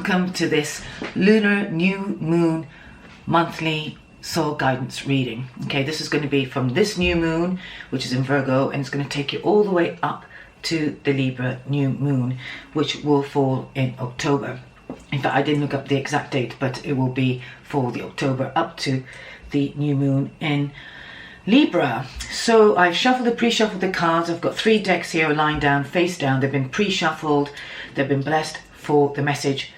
welcome to this lunar new moon monthly soul guidance reading. Okay, this is going to be from this new moon, which is in Virgo, and it's going to take you all the way up to the Libra new moon, which will fall in October. In fact, I didn't look up the exact date, but it will be for the October up to the new moon in Libra. So I've pre-shuffled the cards. I've got 3 decks here lying down, face down. They've been pre-shuffled. They've been blessed for the message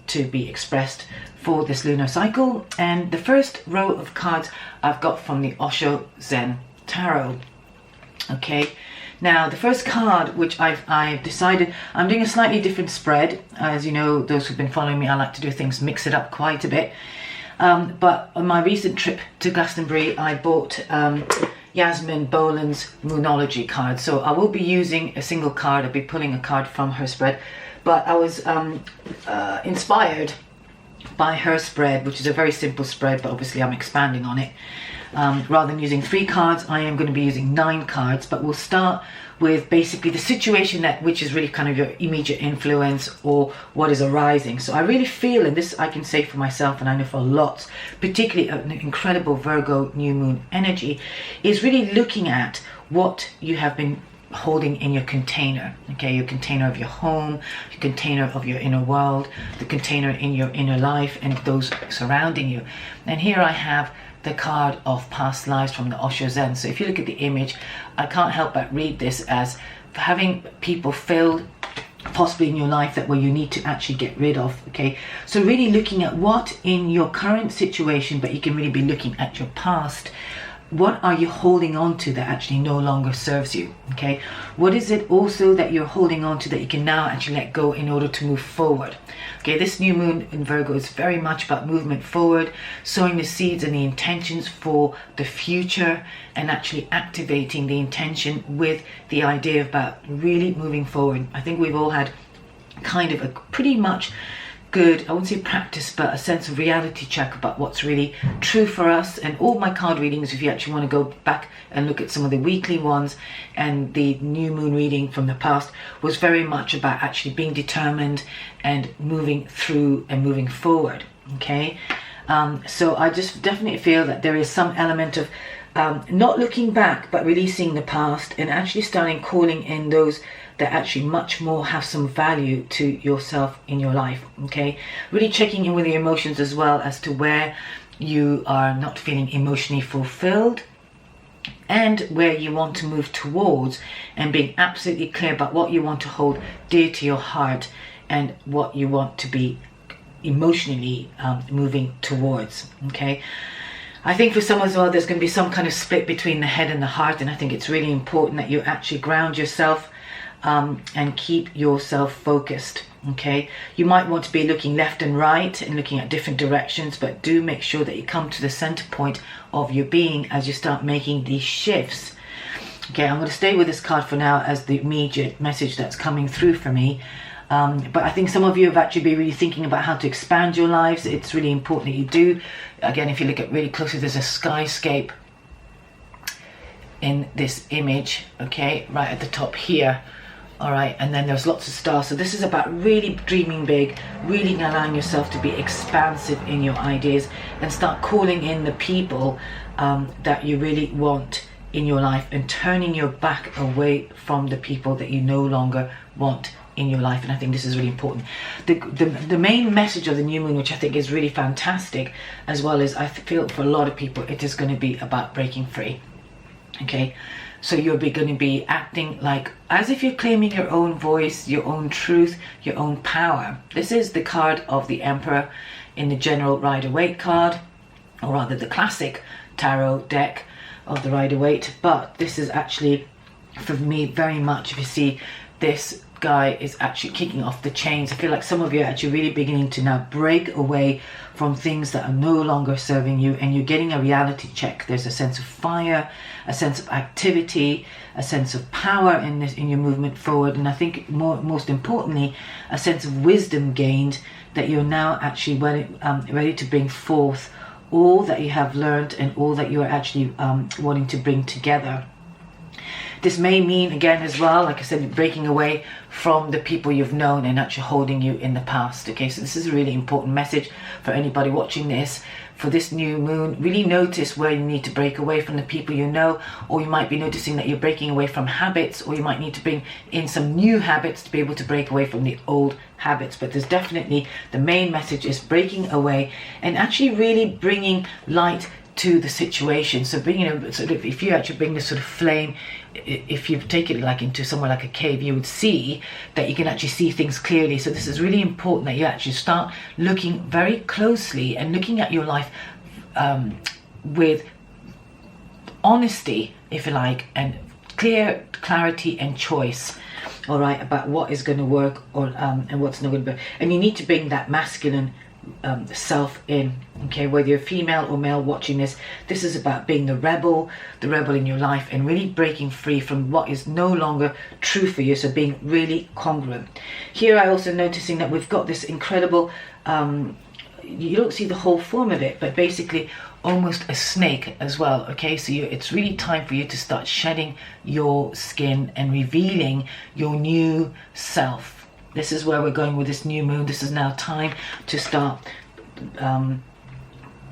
to be expressed for this lunar cycle. And the first row of cards I've got from the Osho Zen Tarot. Okay, now the first card, which I've decided I'm doing a slightly different spread. As you know, those who've been following me, I like to do things, mix it up quite a bit. But on my recent trip to Glastonbury, I bought Yasmin Boland's Moonology card. So I will be using a single card. I'll be pulling a card from her spread. But I was inspired by her spread, which is a very simple spread, but obviously I'm expanding on it. Rather than using 3 cards, I am going to be using 9 cards, but we'll start with basically the situation which is really kind of your immediate influence or what is arising. So I really feel, and this I can say for myself, and I know for lots, particularly an incredible Virgo new moon energy, is really looking at what you have been holding in your container. Okay, your container of your home, your container of your inner world, the container in your inner life and those surrounding you. And here I have the card of past lives from the Osho Zen. So if you look at the image, I can't help but read this as having people filled possibly in your life that you need to actually get rid of. Okay, so really looking at what in your current situation, but you can really be looking at your past. What are you holding on to that actually no longer serves you? Okay, what is it also that you're holding on to that you can now actually let go in order to move forward? Okay, this new moon in Virgo is very much about movement forward, sowing the seeds and the intentions for the future, and actually activating the intention with the idea about really moving forward. I think we've all had kind of a pretty much good, I won't say practice, but a sense of reality check about what's really true for us. And all my card readings, if you actually want to go back and look at some of the weekly ones and the new moon reading from the past, was very much about actually being determined and moving through and moving forward. Okay, so I just definitely feel that there is some element of not looking back but releasing the past and actually starting calling in those that actually much more have some value to yourself in your life. Okay, really checking in with your emotions as well as to where you are not feeling emotionally fulfilled and where you want to move towards, and being absolutely clear about what you want to hold dear to your heart and what you want to be emotionally moving towards. Okay, I think for some as well, there's going to be some kind of split between the head and the heart, and I think it's really important that you actually ground yourself and keep yourself focused. Okay, you might want to be looking left and right and looking at different directions, but do make sure that you come to the center point of your being as you start making these shifts. Okay, I'm going to stay with this card for now as the immediate message that's coming through for me. But I think some of you have actually been really thinking about how to expand your lives. It's really important that you do. Again, if you look at really closely, there's a skyscape in this image, okay, right at the top here. All right, and then there's lots of stars. So this is about really dreaming big, really allowing yourself to be expansive in your ideas and start calling in the people that you really want in your life, and turning your back away from the people that you no longer want in your life. And I think this is really important. The main message of the new moon, which I think is really fantastic, as well as I feel for a lot of people, it is going to be about breaking free. Okay, so you're going to be acting like as if you're claiming your own voice, your own truth, your own power. This is the card of the Emperor in the General Rider-Waite card, or rather the classic tarot deck of the Rider-Waite. But this is actually, for me, very much, if you see, this guy is actually kicking off the chains. I feel like some of you are actually really beginning to now break away from things that are no longer serving you, and you're getting a reality check. There's a sense of fire, a sense of activity, a sense of power in your movement forward, and I think most importantly, a sense of wisdom gained, that you're now actually ready to bring forth all that you have learned and all that you are actually wanting to bring together. This may mean, again, as well, like I said, breaking away from the people you've known and actually holding you in the past. Okay, so this is a really important message for anybody watching this. For this new moon, really notice where you need to break away from the people you know, or you might be noticing that you're breaking away from habits, or you might need to bring in some new habits to be able to break away from the old habits. But there's definitely, the main message is breaking away and actually really bringing light to the situation. So bringing, sort of, if you actually bring this sort of flame, if you take it like into somewhere like a cave, you would see that you can actually see things clearly. So this is really important that you actually start looking very closely and looking at your life with honesty, if you like, and clarity and choice, all right, about what is going to work or and what's not going to work. And you need to bring that masculine self in. Okay, whether you're female or male watching this, this is about being the rebel in your life, and really breaking free from what is no longer true for you. So being really congruent. Here I also noticing that we've got this incredible, you don't see the whole form of it, but basically almost a snake as well. Okay, so it's really time for you to start shedding your skin and revealing your new self. This is where we're going with this new moon. This is now time to start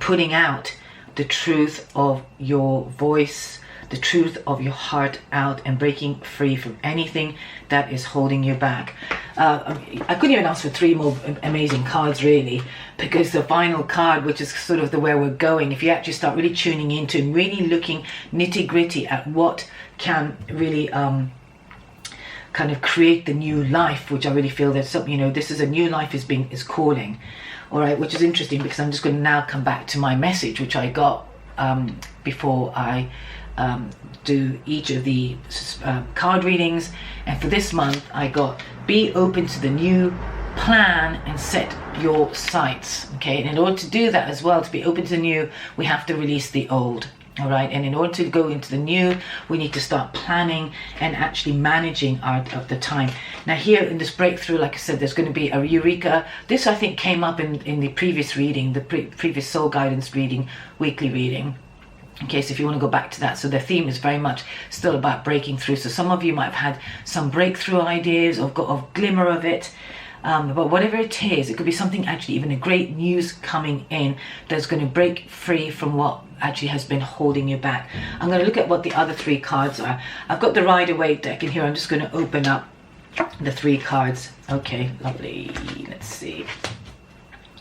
putting out the truth of your voice, the truth of your heart out, and breaking free from anything that is holding you back. I couldn't even ask for 3 more amazing cards, really, because the final card, which is sort of the where we're going, if you actually start really tuning into and really looking nitty-gritty at what can really kind of create the new life, which I really feel that something, this is a new life is calling. All right, which is interesting, because I'm just going to now come back to my message, which I got before I do each of the card readings. And for this month, I got be open to the new, plan and set your sights. Okay, and in order to do that as well, to be open to the new, we have to release the old. All right, and in order to go into the new, we need to start planning and actually managing the time. Now here in this breakthrough, like I said, there's going to be a eureka. This I think came up in the previous reading, the previous soul guidance reading, weekly reading. Okay, so if you want to go back to that, so the theme is very much still about breaking through. So some of you might have had some breakthrough ideas or got a glimmer of it. But whatever it is, it could be something actually, even a great news coming in that's going to break free from what actually has been holding you back. I'm going to look at what the other 3 cards are. I've got the Rider-Waite deck in here. I'm just going to open up the 3 cards. Okay, lovely. Let's see.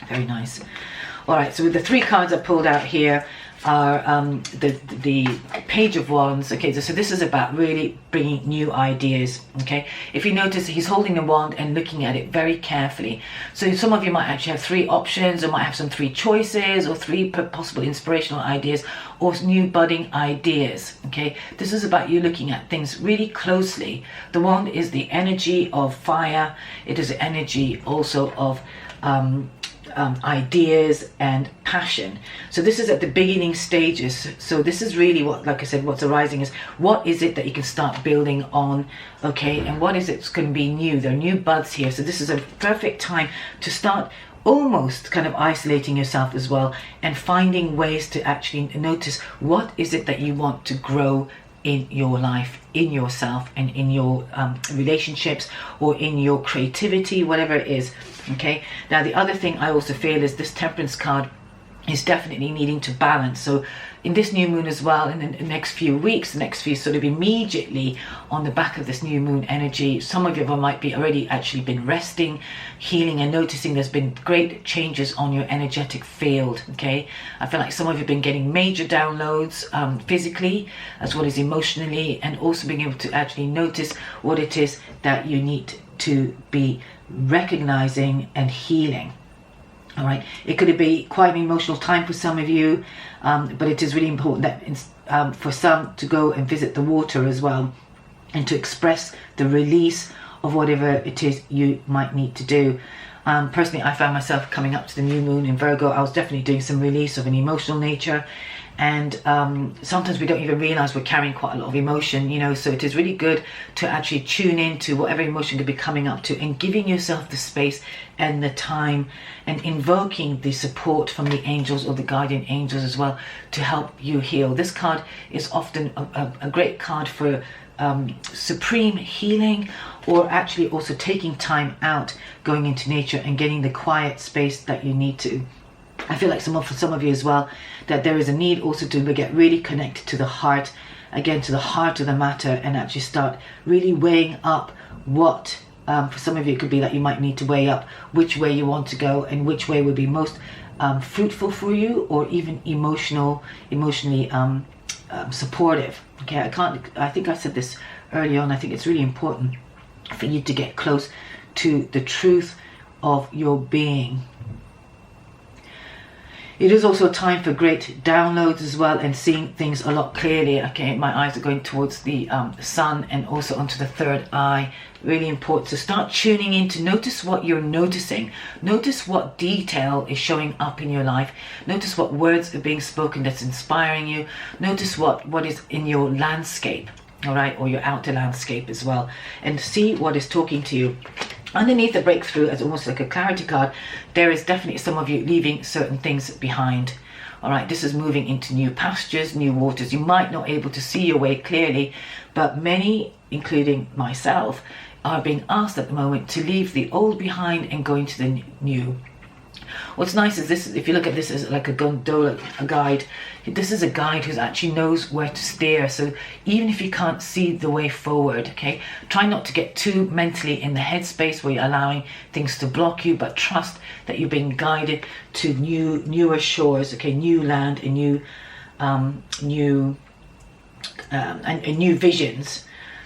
Very nice. All right, so with the 3 cards I pulled out here are the Page of Wands. Okay, so this is about really bringing new ideas. Okay, if you notice, he's holding the wand and looking at it very carefully. So some of you might actually have 3 options, or might have some 3 choices, or 3 possible inspirational ideas, or new budding ideas. Okay, this is about you looking at things really closely. The wand is the energy of fire. It is the energy also of ideas and passion. So this is at the beginning stages. So this is really what, like I said, what's arising is what is it that you can start building on, okay, and what is it's going to be new. There are new buds here. So this is a perfect time to start almost kind of isolating yourself as well, and finding ways to actually notice what is it that you want to grow in your life, in yourself, and in your relationships, or in your creativity, whatever it is. Okay, now the other thing I also feel is this Temperance card is definitely needing to balance. So in this new moon as well, in the next few weeks, the next few sort of immediately on the back of this new moon energy, some of you might be already actually been resting, healing, and noticing there's been great changes on your energetic field. Okay, I feel like some of you have been getting major downloads physically as well as emotionally, and also being able to actually notice what it is that you need to be recognizing and healing. All right, it could be quite an emotional time for some of you, but it is really important that for some to go and visit the water as well, and to express the release of whatever it is you might need to do. Personally, I found myself coming up to the new moon in Virgo. I was definitely doing some release of an emotional nature, and sometimes we don't even realize we're carrying quite a lot of emotion, so it is really good to actually tune into whatever emotion could be coming up to, and giving yourself the space and the time, and invoking the support from the angels or the guardian angels as well to help you heal. This card is often a great card for supreme healing, or actually also taking time out, going into nature and getting the quiet space that you need to. I feel like for some of you as well, that there is a need also to get really connected to the heart, again, to the heart of the matter, and actually start really weighing up what, for some of you it could be that you might need to weigh up which way you want to go and which way would be most fruitful for you, or even emotionally supportive. Okay, I think I said this early on, I think it's really important for you to get close to the truth of your being. It is also time for great downloads as well, and seeing things a lot clearly. Okay, my eyes are going towards the sun and also onto the third eye. Really important to start tuning in to notice what you're noticing. Notice what detail is showing up in your life. Notice what words are being spoken that's inspiring you. Notice what is in your landscape, all right, or your outer landscape as well, and see what is talking to you. Underneath the breakthrough, as almost like a clarity card, there is definitely some of you leaving certain things behind. All right, this is moving into new pastures, new waters. You might not be able to see your way clearly, but many, including myself, are being asked at the moment to leave the old behind and go into the new. What's nice is this, if you look at this as like a gondola, a guide, this is a guide who actually knows where to steer. So even if you can't see the way forward, okay, try not to get too mentally in the headspace where you're allowing things to block you, but trust that you're being guided to newer shores, okay, new land and new visions.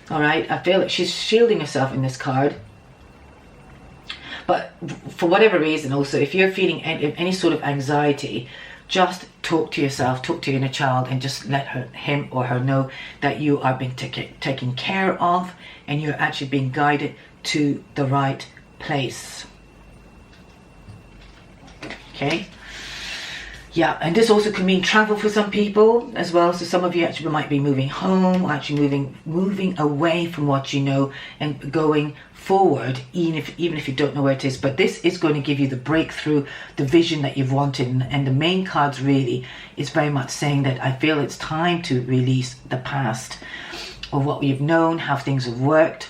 All right, I feel like she's shielding herself in this card. But for whatever reason, also, if you're feeling any sort of anxiety, just talk to yourself, talk to your inner child, and just let him or her know that you are being taken care of, and you're actually being guided to the right place. Okay? Yeah, and this also can mean travel for some people as well. So some of you actually might be moving home, or actually moving away from what you know and going forward, even if you don't know where it is. But this is going to give you the breakthrough, the vision that you've wanted. And the main cards really is very much saying that I feel it's time to release the past of what you've known, how things have worked,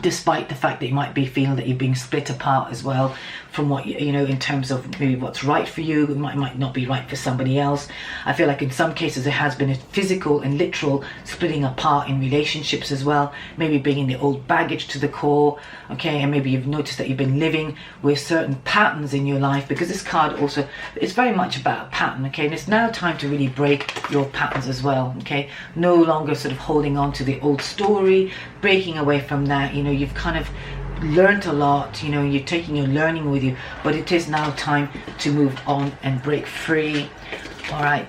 despite the fact that you might be feeling that you're being split apart as well from what you know in terms of maybe what's right for you. It might not be right for somebody else. I feel like in some cases there has been a physical and literal splitting apart in relationships as well, maybe bringing the old baggage to the core, okay, and maybe you've noticed that you've been living with certain patterns in your life, because this card also is very much about a pattern, okay, and it's now time to really break your patterns as well, okay, no longer sort of holding on to the old story, breaking away from that. You know, you've kind of learned a lot, you know, you're taking your learning with you, but it is now time to move on and break free, all right,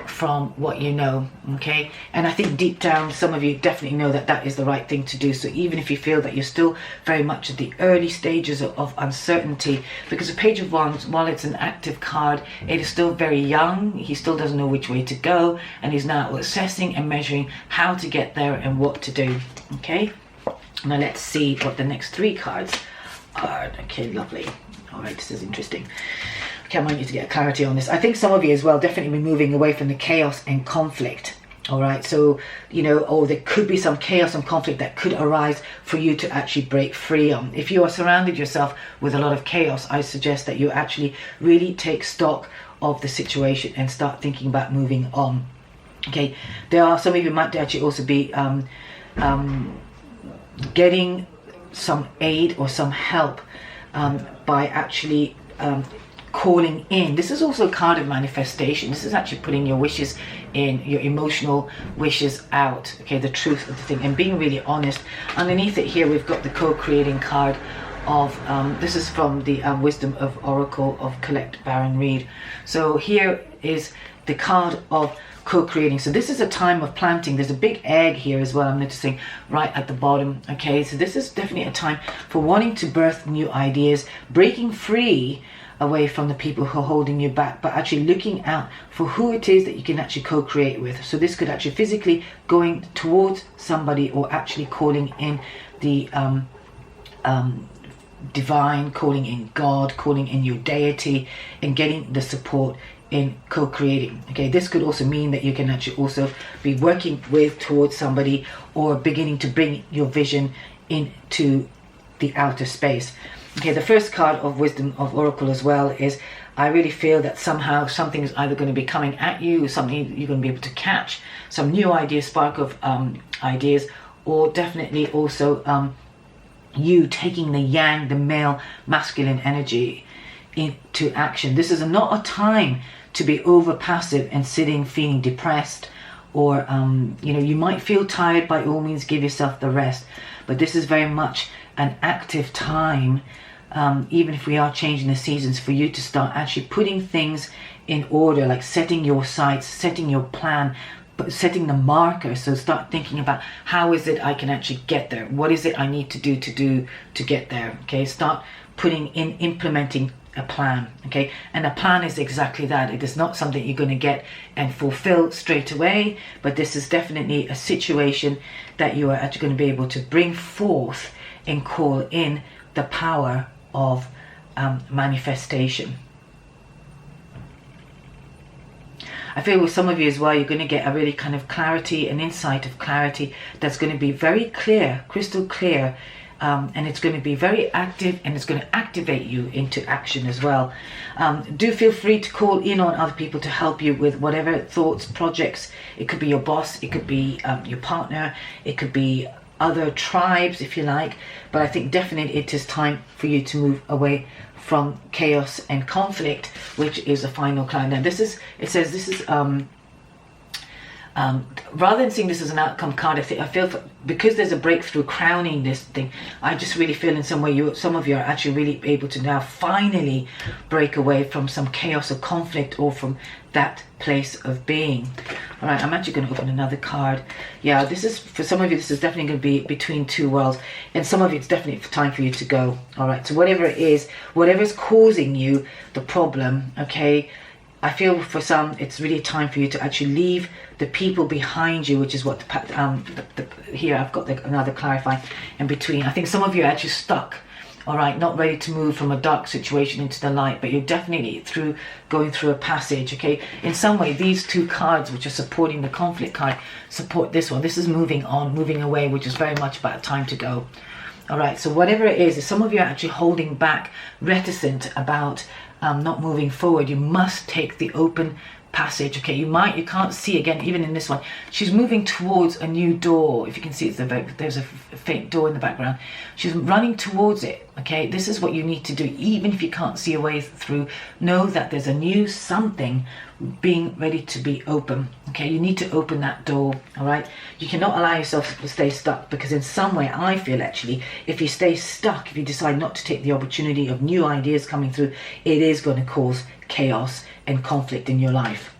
from what you know, okay? And I think deep down some of you definitely know that that is the right thing to do. So even if you feel that you're still very much at the early stages of uncertainty, because the Page of Wands, while it's an active card, it is still very young. He still doesn't know which way to go, and he's now assessing and measuring how to get there and what to do, okay? Now let's see what the next three cards are. Okay, lovely. All right, this is interesting. Okay, I might need to get clarity on this. I think some of you as well definitely be moving away from the chaos and conflict. All right, so, you know, or there could be some chaos and conflict that could arise for you to actually break free on. If you are surrounded yourself with a lot of chaos, I suggest that you actually really take stock of the situation and start thinking about moving on. Okay, there are some of you might actually also be getting some aid or some help by actually calling in. This is also a card of manifestation. This is actually putting your wishes in, your emotional wishes out, okay, the truth of the thing, and being really honest. Underneath it here we've got the co-creating card of this is from the Wisdom of Oracle of Collect Baron Reed. So here is the card of co-creating. So this is a time of planting. There's a big egg here as well, I'm noticing, right at the bottom, okay? So this is definitely a time for wanting to birth new ideas, breaking free away from the people who are holding you back, but actually looking out for who it is that you can actually co-create with. So this could actually physically going towards somebody, or actually calling in the divine, calling in God, calling in your deity, and getting the support in co-creating. Okay, this could also mean that you can actually also be working with towards somebody, or beginning to bring your vision into the outer space. Okay, the first card of wisdom of Oracle as well is, I really feel that somehow something is either going to be coming at you, something you're going to be able to catch, some new idea, spark of ideas, or definitely also you taking the yang, the male masculine energy into action. This is not a time to be over passive and sitting feeling depressed, or you might feel tired. By all means, give yourself the rest, but this is very much an active time, even if we are changing the seasons, for you to start actually putting things in order, like setting your sights, setting your plan, but setting the marker. So start thinking about, how is it I can actually get there? What is it I need to do to get there? Okay, start implementing a plan. Okay, and a plan is exactly that. It is not something you're going to get and fulfill straight away, but this is definitely a situation that you are actually going to be able to bring forth and call in the power of manifestation. I feel with some of you as well, you're going to get a really kind of clarity, an insight of clarity that's going to be very clear, crystal clear, and it's going to be very active, and it's going to activate you into action as well. Do feel free to call in on other people to help you with whatever thoughts, projects. It could be your boss, it could be your partner, it could be other tribes, if you like. But I think definitely it is time for you to move away from chaos and conflict, which is the final card. Now this is, it says this is rather than seeing this as an outcome card, I feel because there's a breakthrough crowning this thing, I just really feel in some way some of you are actually really able to now finally break away from some chaos or conflict, or from that place of being. All right, I'm actually going to open another card. Yeah, this is, for some of you, this is definitely going to be between two worlds, and some of you, it's definitely time for you to go. All right, so whatever it is, whatever's causing you the problem, okay, I feel for some it's really time for you to actually leave the people behind you, which is what here I've got another clarifying in between. I think some of you are actually stuck, all right, not ready to move from a dark situation into the light, but you're definitely going through a passage. Okay, in some way these two cards, which are supporting the conflict card, support this one. This is moving on, moving away, which is very much about time to go. All right, so whatever it is, if some of you are actually holding back, reticent about not moving forward, you must take the open passage. Okay, you can't see, again, even in this one, she's moving towards a new door. If you can see, there's a faint door in the background. She's running towards it. Okay, this is what you need to do. Even if you can't see a way through, know that there's a new something being ready to be open. Okay, you need to open that door. All right, you cannot allow yourself to stay stuck, because in some way I feel actually if you stay stuck, if you decide not to take the opportunity of new ideas coming through, it is going to cause chaos and conflict in your life.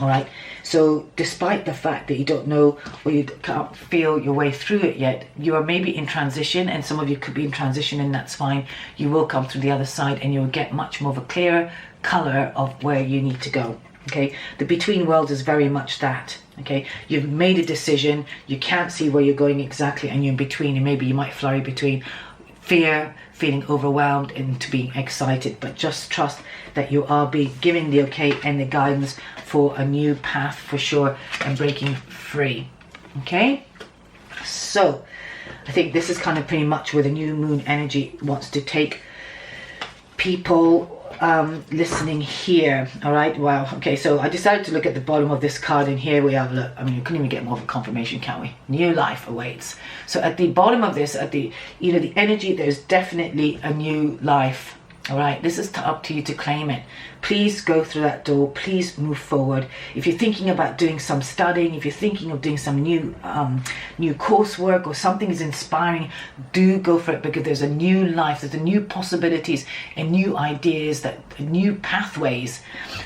All right, so despite the fact that you don't know, or you can't feel your way through it yet, you are maybe in transition, and some of you could be in transition, and that's fine. You will come through the other side, and you'll get much more of a clearer color of where you need to go. Okay, the between worlds is very much that. Okay, you've made a decision, you can't see where you're going exactly, and you're in between, and maybe you might flurry between fear, feeling overwhelmed, and to being excited. But just trust that you are being given the okay and the guidance for a new path for sure, and breaking free. Okay, so I think this is kind of pretty much where the new moon energy wants to take people listening here. All right, wow. Okay, so I decided to look at the bottom of this card, and here we have, look, I mean, you couldn't even get more of a confirmation, can we? New life awaits. So at the bottom of this, at the, the energy, there's definitely a new life. All right, this is up to you to claim it. Please go through that door. Please move forward. If you're thinking about doing some studying, if you're thinking of doing some new coursework, or something is inspiring, do go for it, because there's a new life, there's a new possibilities and new ideas, new pathways.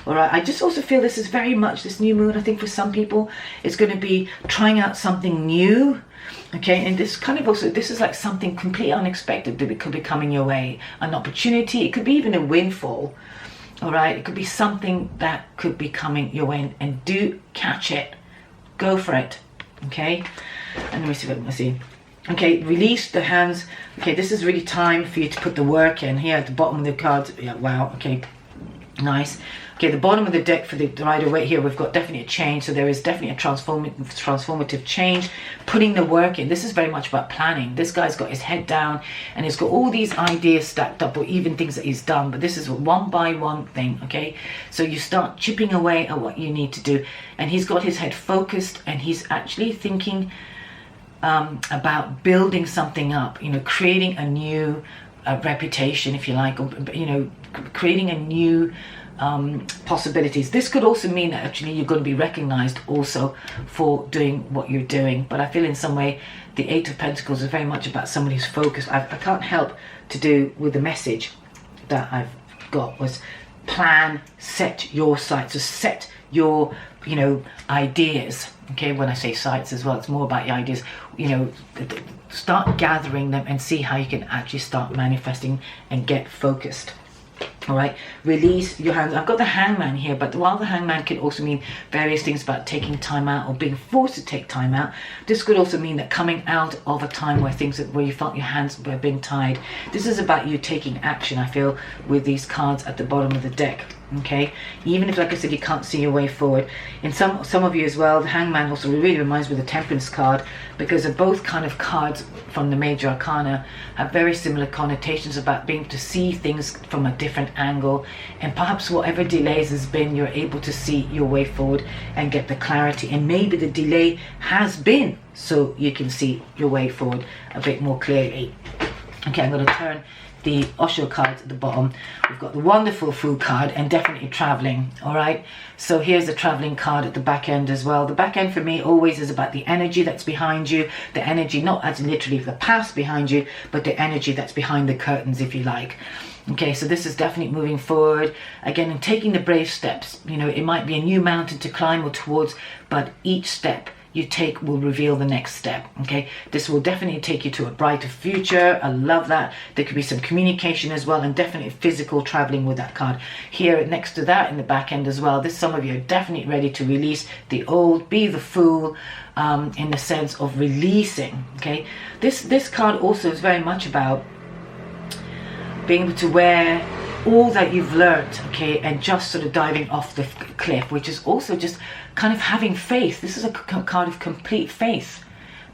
All right, I just also feel this is very much, this new moon, I think for some people, it's going to be trying out something new. Okay, and this kind of also, this is like something completely unexpected that could be coming your way, an opportunity. It could be even a windfall. All right, it could be something that could be coming your way, and do catch it, go for it. Okay, and let me see what I see. Okay, release the hands. Okay, this is really time for you to put the work in. Here at the bottom of the cards, yeah, wow. Okay, nice. Okay, the bottom of the deck for the Rider-Waite here, we've got definitely a change. So there is definitely a transformative change, putting the work in. This is very much about planning. This guy's got his head down and he's got all these ideas stacked up, or even things that he's done. But this is a one by one thing, okay? So you start chipping away at what you need to do. And he's got his head focused and he's actually thinking about building something up, you know, creating a new reputation, if you like, or, you know, creating a new possibilities. This could also mean that actually you're going to be recognized also for doing what you're doing. But I feel in some way the Eight of Pentacles is very much about somebody who's focused. I can't help to do with the message that I've got was plan, set your sights. So set your, you know, ideas. Okay, when I say sights as well, it's more about your ideas. You know, start gathering them and see how you can actually start manifesting and get focused. All right, release your hands. I've got the Hangman here, but while the Hangman can also mean various things about taking time out or being forced to take time out, this could also mean that coming out of a time where where you felt your hands were being tied. This is about you taking action, I feel, with these cards at the bottom of the deck. Okay, even if, like I said, you can't see your way forward. In some of you as well, the Hangman also really reminds me of the Temperance card, because they're both kind of cards from the major arcana, have very similar connotations about being able to see things from a different angle, and perhaps whatever delays has been, you're able to see your way forward and get the clarity. And maybe the delay has been so you can see your way forward a bit more clearly. Okay, I'm going to turn the Osho cards at the bottom. We've got the wonderful Fool card and definitely traveling. All right, so here's the traveling card at the back end as well. The back end for me always is about the energy that's behind you, the energy not as literally the past behind you, but the energy that's behind the curtains, if you like. Okay, so this is definitely moving forward again and taking the brave steps. You know, it might be a new mountain to climb or towards, but each step you take will reveal the next step. Okay, this will definitely take you to a brighter future. I love that. There could be some communication as well, and definitely physical traveling with that card here next to that in the back end as well. Some of you are definitely ready to release the old, be the fool, in the sense of releasing. Okay, this card also is very much about being able to wear all that you've learned, okay, and just sort of diving off the cliff, which is also just kind of having faith. This is a card of complete faith,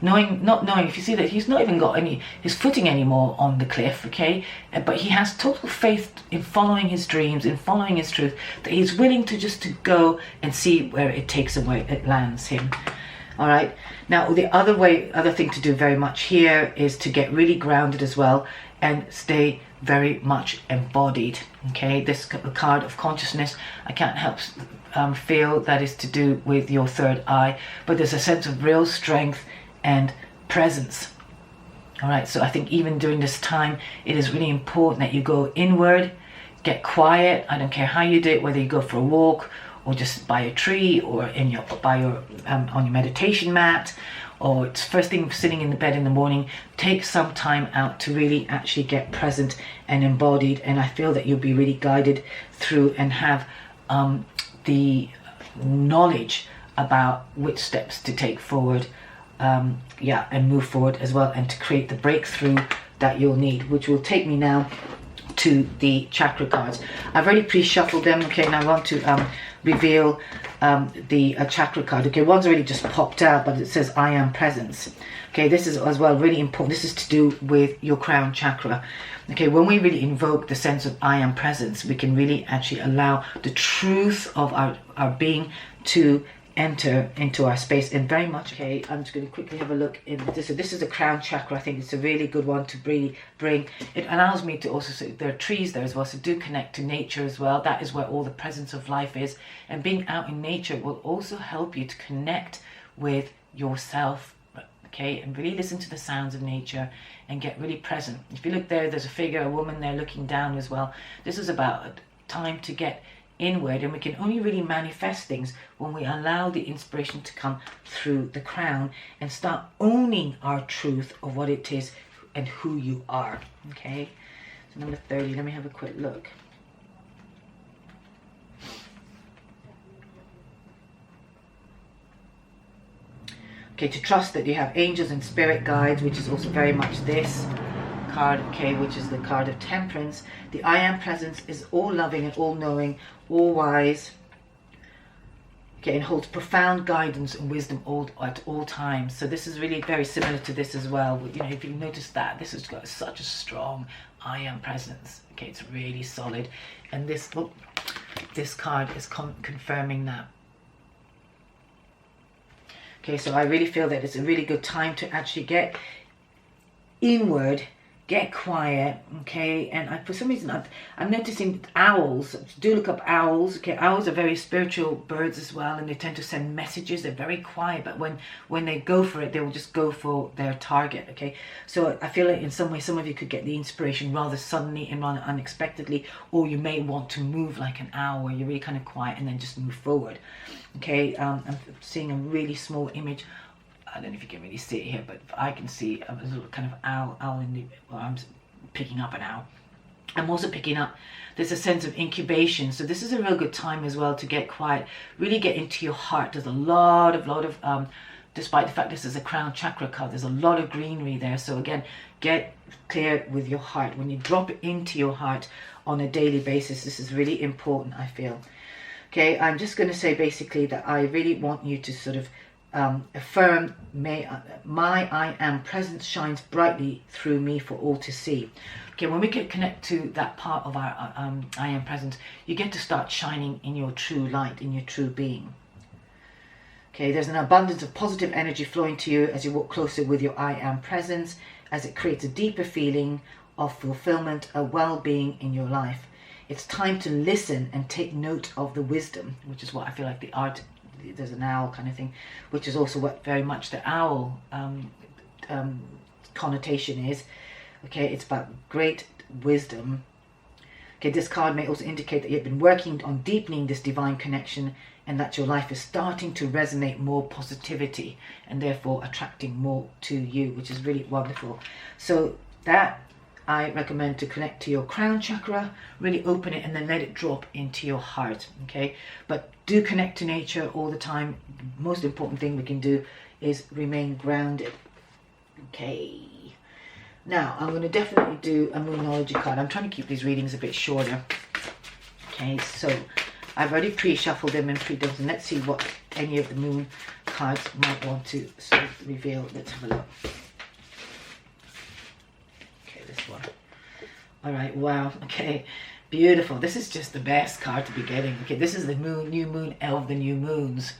not knowing, if you see that he's not even got his footing anymore on the cliff, okay, but he has total faith in following his dreams, in following his truth, that he's willing to just to go and see where it takes him, where it lands him. All right, now the other thing to do very much here is to get really grounded as well and stay very much embodied. Okay, this card of consciousness, I can't help feel that is to do with your third eye, but there's a sense of real strength and presence. All right, so I think even during this time, it is really important that you go inward, get quiet. I don't care how you do it, whether you go for a walk or just by a tree or on your meditation mat, or it's first thing sitting in the bed in the morning. Take some time out to really actually get present and embodied, and I feel that you'll be really guided through and have the knowledge about which steps to take forward, and move forward as well, and to create the breakthrough that you'll need, which will take me now to the chakra cards. I've already pre-shuffled them, okay, and I want to reveal the chakra card. Okay, one's already just popped out, but it says I am presence. Okay, this is as well really important. This is to do with your crown chakra. Okay, when we really invoke the sense of I am presence, we can really actually allow the truth of our being to enter into our space. And very much, okay, I'm just going to quickly have a look in this. So this is the crown chakra. I think it's a really good one to really bring. It allows me to also, so there are trees there as well, so do connect to nature as well. That is where all the presence of life is, and being out in nature will also help you to connect with yourself, okay, and really listen to the sounds of nature and get really present. If you look there, there's a figure, a woman there looking down as well. This is about time to get inward, and we can only really manifest things when we allow the inspiration to come through the crown and start owning our truth of what it is and who you are. Okay, so number 30, let me have a quick look. Okay, to trust that you have angels and spirit guides, which is also very much this card, okay, which is the card of Temperance. The I Am Presence is all loving and all knowing, all wise. Okay, and holds profound guidance and wisdom at all times. So this is really very similar to this as well. You know, if you notice that, this has got such a strong I Am Presence. Okay, it's really solid. And this card is confirming that. Okay, so I really feel that it's a really good time to actually get inward, get quiet, okay? And for some reason, I'm noticing owls. Do look up owls, okay? Owls are very spiritual birds as well, and they tend to send messages. They're very quiet, but when they go for it, they will just go for their target, okay? So I feel like in some way, some of you could get the inspiration rather suddenly and rather unexpectedly, or you may want to move like an owl, where you're really kind of quiet and then just move forward, okay? I'm seeing a really small image. I don't know if you can really see it here, but I can see a little kind of owl in the, well, I'm picking up an owl. I'm also picking up, there's a sense of incubation. So this is a real good time as well to get quiet, really get into your heart. There's a lot of, despite the fact this is a crown chakra card, there's a lot of greenery there. So again, get clear with your heart. When you drop it into your heart on a daily basis, this is really important, I feel. Okay, I'm just going to say basically that I really want you to sort of affirm, my I Am Presence shines brightly through me for all to see. Okay, when we can connect to that part of our I Am Presence, you get to start shining in your true light, in your true being. Okay, there's an abundance of positive energy flowing to you as you walk closer with your I Am Presence, as it creates a deeper feeling of fulfillment, a well-being in your life. It's time to listen and take note of the wisdom, which is what I feel like the art, there's an owl kind of thing, which is also what very much the owl connotation is. Okay, it's about great wisdom. Okay, this card may also indicate that you've been working on deepening this divine connection, and that your life is starting to resonate more positivity and therefore attracting more to you, which is really wonderful. So that I recommend to connect to your crown chakra, really open it and then let it drop into your heart, okay? But do connect to nature all the time. Most important thing we can do is remain grounded, okay? Now, I'm going to definitely do a Moonology card. I'm trying to keep these readings a bit shorter, okay? So I've already pre-shuffled them and pre-done them. Let's see what any of the moon cards might want to sort of reveal. Let's have a look. One. All right, wow, okay, beautiful. This is just the best card to be getting. Okay, this is the moon, new moon of the new moons.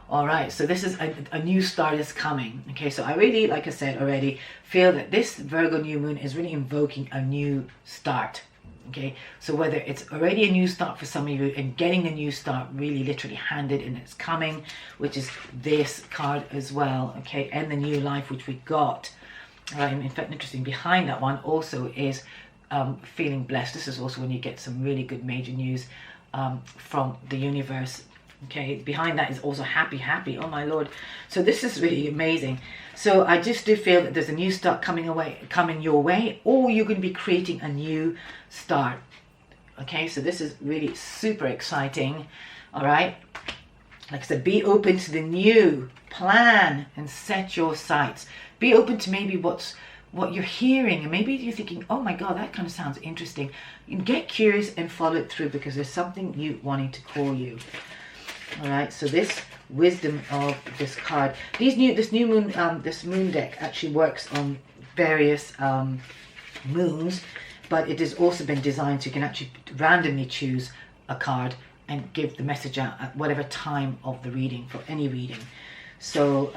All right, so this is a new start is coming. Okay, so I really, like I said already, feel that this Virgo new moon is really invoking a new start. Okay, so whether it's already a new start for some of you and getting a new start really literally handed and it's coming, which is this card as well, okay, and the new life which we got. In fact, interesting, behind that one also is feeling blessed. This is also when you get some really good major news from the universe. Okay, behind that is also happy. Oh my Lord. So this is really amazing. So I just do feel that there's a new start coming your way, or you're going to be creating a new start. Okay, so this is really super exciting. All right. Like I said, be open to the new, plan and set your sights. Be open to maybe what you're hearing, and maybe you're thinking, oh my God, that kind of sounds interesting. Get curious and follow it through, because there's something new wanting to call you. All right, so this wisdom of this card, this new moon, this moon deck actually works on various moons, but it has also been designed so you can actually randomly choose a card and give the message out at whatever time of the reading, for any reading. So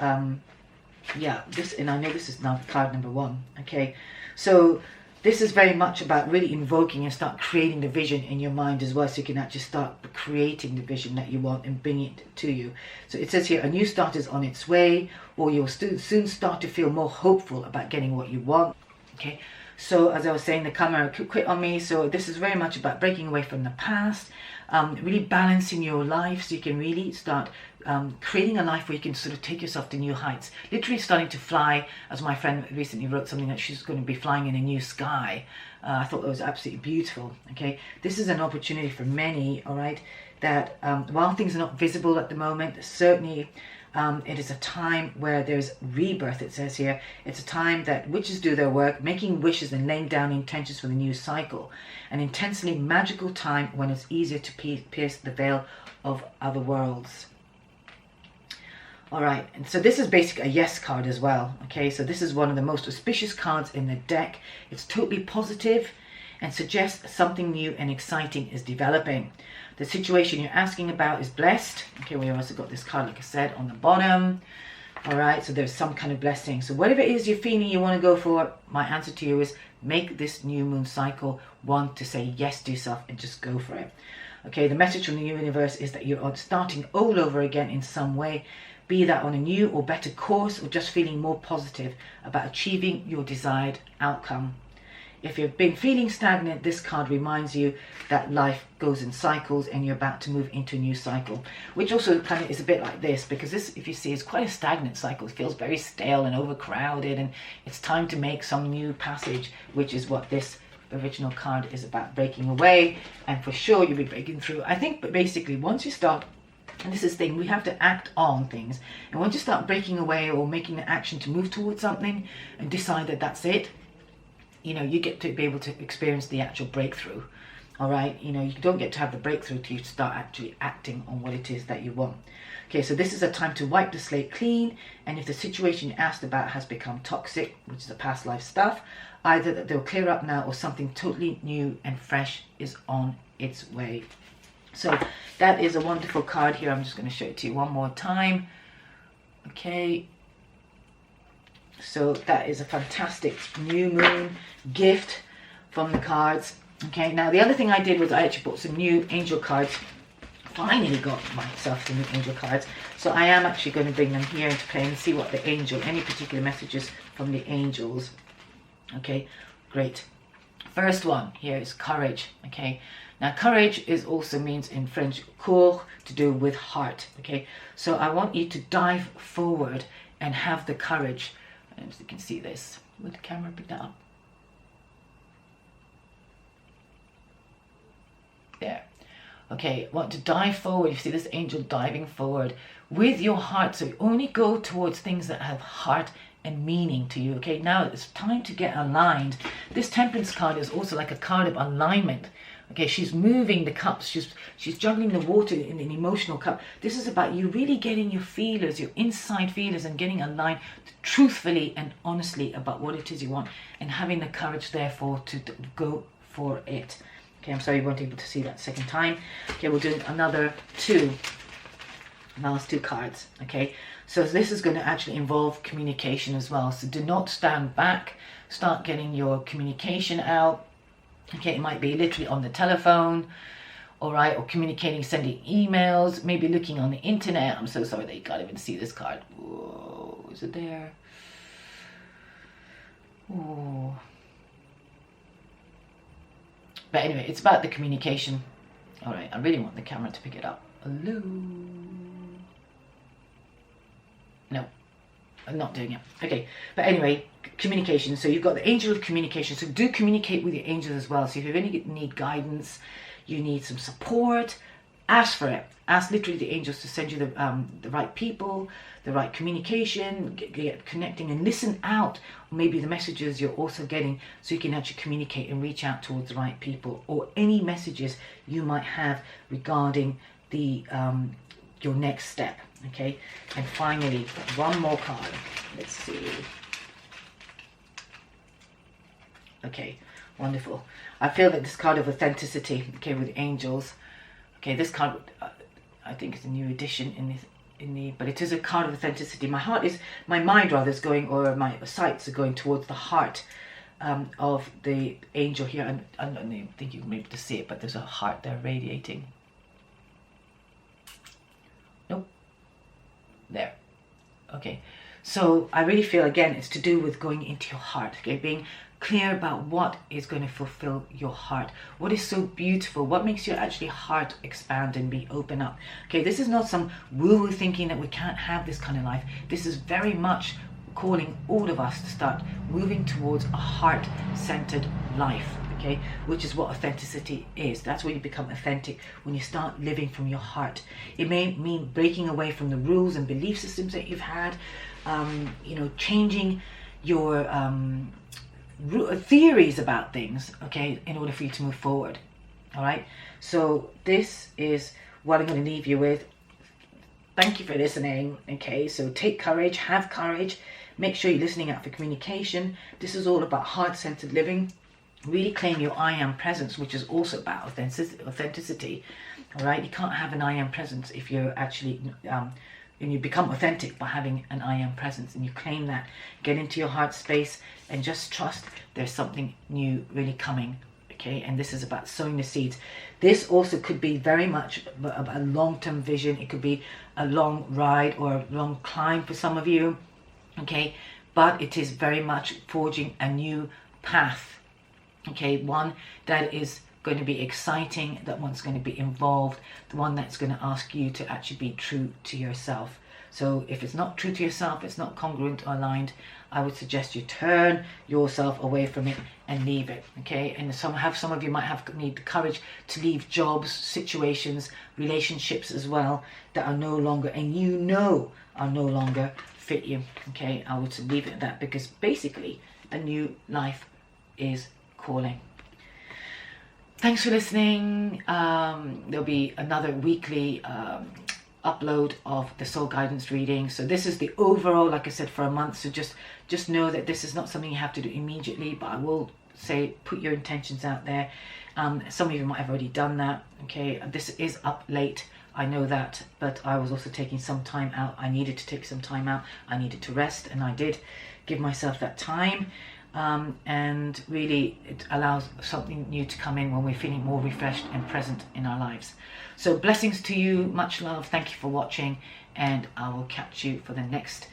yeah, this, and I know this is now card number 1. Okay, so this is very much about really invoking and start creating the vision in your mind as well, so you can actually start creating the vision that you want and bring it to you. So it says here, a new start is on its way, or you'll soon start to feel more hopeful about getting what you want. Okay, so as I was saying, the camera quit on me. So this is very much about breaking away from the past, really balancing your life so you can really start creating a life where you can sort of take yourself to new heights, literally starting to fly. As my friend recently wrote something that she's going to be flying in a new sky. I thought that was absolutely beautiful. Okay, this is an opportunity for many, all right, that while things are not visible at the moment, certainly It is a time where there's rebirth, it says here. It's a time that witches do their work, making wishes and laying down intentions for the new cycle. An intensely magical time when it's easier to pierce the veil of other worlds. All right, and so this is basically a yes card as well. Okay, so this is one of the most auspicious cards in the deck. It's totally positive and suggests something new and exciting is developing. The situation you're asking about is blessed. Okay, we also got this card, like I said, on the bottom. All right, so there's some kind of blessing. So whatever it is you're feeling you want to go for, my answer to you is make this new moon cycle one to say yes to yourself and just go for it. Okay, the message from the universe is that you're starting all over again in some way, be that on a new or better course or just feeling more positive about achieving your desired outcome. If you've been feeling stagnant, this card reminds you that life goes in cycles and you're about to move into a new cycle, which also kind of is a bit like this, because this, if you see, is quite a stagnant cycle. It feels very stale and overcrowded, and it's time to make some new passage, which is what this original card is about, breaking away. And for sure you'll be breaking through. I think, but basically once you start, and this is the thing, we have to act on things, and once you start breaking away or making an action to move towards something and decide that that's it, you know, you get to be able to experience the actual breakthrough. All right, you know, you don't get to have the breakthrough till you start actually acting on what it is that you want. Okay, so this is a time to wipe the slate clean, and if the situation you asked about has become toxic, which is the past life stuff, either that they'll clear up now or something totally new and fresh is on its way. So that is a wonderful card here. I'm just going to show it to you one more time. Okay, so that is a fantastic new moon gift from the cards. Okay, now the other thing I did was I actually bought some new angel cards. Finally got myself some new angel cards. So I am actually going to bring them here into play and see what the angel, any particular messages from the angels. Okay, great. First one here is courage. Okay, now courage is also means in French cour, to do with heart. Okay, so I want you to dive forward and have the courage. And as you can see this, would the camera pick that up? There. Okay, want to dive forward. You see this angel diving forward with your heart. So you only go towards things that have heart and meaning to you. Okay, now it's time to get aligned. This Temperance card is also like a card of alignment. Okay, she's moving the cups, she's juggling the water in an emotional cup. This is about you really getting your feelers, your inside feelers, and getting aligned truthfully and honestly about what it is you want, and having the courage therefore to go for it. Okay, I'm sorry you weren't able to see that second time. Okay, we'll do another last two cards. Okay, so this is going to actually involve communication as well. So do not stand back, start getting your communication out. Okay, it might be literally on the telephone, all right, or communicating, sending emails, maybe looking on the internet. I'm so sorry that you can't even see this card. Whoa, is it there? Oh. But anyway, it's about the communication. All right, I really want the camera to pick it up. Hello? No, I'm not doing it. Okay, but anyway, communication. So you've got the angel of communication. So do communicate with your angels as well. So if you really need guidance, you need some support, ask for it. Ask literally the angels to send you the right people, the right communication, get connecting and listen out. Maybe the messages you're also getting, so you can actually communicate and reach out towards the right people, or any messages you might have regarding the your next step. Okay, and finally one more card. Let's see. Okay, wonderful. I feel that this card of authenticity, okay, with angels. Okay, this card, I think it's a new edition but it is a card of authenticity. My mind rather is going, or my sights are going towards the heart of the angel here. And I don't even think you can be able to see it, but there's a heart there radiating. Nope. There. Okay. So I really feel, again, it's to do with going into your heart, okay, being clear about what is going to fulfill your heart, what is so beautiful, what makes your actually heart expand and be open up. Okay, this is not some woo-woo thinking that we can't have this kind of life. This is very much calling all of us to start moving towards a heart-centered life. okay, which is what authenticity is. That's when you become authentic, when you start living from your heart. It may mean breaking away from the rules and belief systems that you've had, you know, changing your theories about things, okay, in order for you to move forward. All right, so this is what I'm going to leave you with. Thank you for listening. Okay, so take courage, have courage, make sure you're listening out for communication. This is all about heart-centered living. Really claim your I am presence, which is also about authenticity. All right, you can't have an I am presence if you're actually and you become authentic by having an I am presence, and you claim that. Get into your heart space and just trust there's something new really coming. Okay, and this is about sowing the seeds. This also could be very much a long-term vision. It could be a long ride or a long climb for some of you. Okay, but it is very much forging a new path. Okay, one that is going to be exciting, that one's going to be involved, the one that's going to ask you to actually be true to yourself. So if it's not true to yourself, it's not congruent or aligned, I would suggest you turn yourself away from it and leave it. Okay, and some of you might need the courage to leave jobs, situations, relationships as well that are no longer, and you know are no longer fit you. Okay, I would leave it at that, because basically a new life is calling. Thanks for listening. There'll be another weekly upload of the soul guidance reading. So this is the overall, like I said, for a month. So just know that this is not something you have to do immediately, but I will say put your intentions out there. Some of you might have already done that. Okay, this is up late, I know that, but I was also taking some time out. I needed to take some time out. I needed to rest, and I did give myself that time. And really it allows something new to come in when we're feeling more refreshed and present in our lives. So blessings to you, much love, thank you for watching, and I will catch you for the next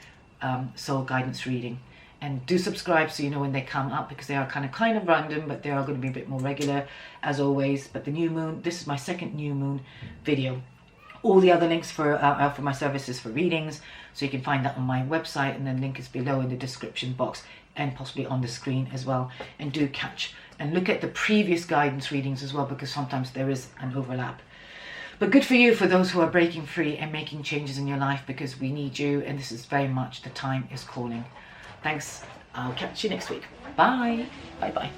soul guidance reading. And do subscribe so you know when they come up, because they are kind of random, but they are going to be a bit more regular as always. But the new moon, this is my second new moon video. All the other links for my services for readings, so you can find that on my website, and then link is below in the description box and possibly on the screen as well. And do catch and look at the previous guidance readings as well, because sometimes there is an overlap. But good for you, for those who are breaking free and making changes in your life, because we need you, and this is very much the time is calling. Thanks. I'll catch you next week. Bye. Bye bye.